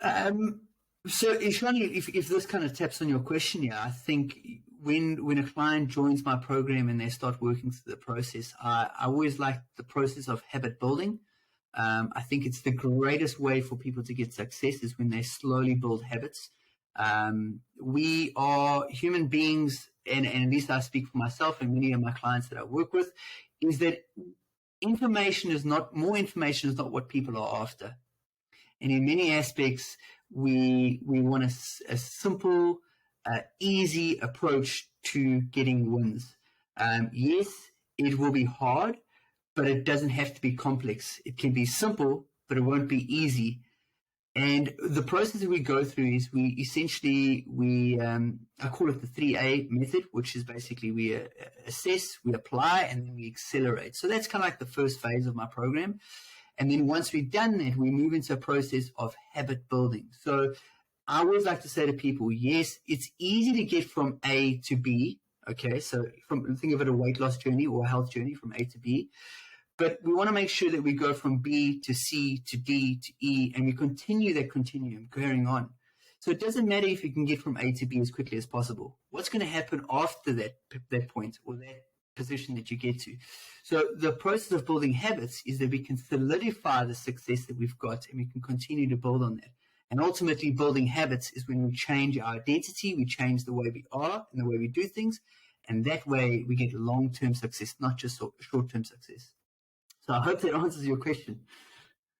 So, Ishani, if this kind of taps on your question here, I think when a client joins my program and they start working through the process, I always like the process of habit building. I think it's the greatest way for people to get success is when they slowly build habits. We are human beings, and at least I speak for myself and many of my clients that I work with, is that more information is not what people are after. And in many aspects, we want a simple, easy approach to getting wins. Yes, it will be hard, but it doesn't have to be complex. It can be simple, but it won't be easy. And the process that we go through is I call it the 3A method, which is basically we assess, we apply, and then we accelerate. So that's kind of like the first phase of my program. And then once we've done that, we move into a process of habit building. So I always like to say to people, yes, it's easy to get from A to B. Okay, so think of it a weight loss journey or a health journey from A to B. But we want to make sure that we go from B to C to D to E, and we continue that continuum carrying on. So it doesn't matter if you can get from A to B as quickly as possible. What's going to happen after that point or that position that you get to? So the process of building habits is that we can solidify the success that we've got, and we can continue to build on that. And ultimately, building habits is when we change our identity, we change the way we are and the way we do things, and that way we get long-term success, not just short-term success. So I hope that answers your question.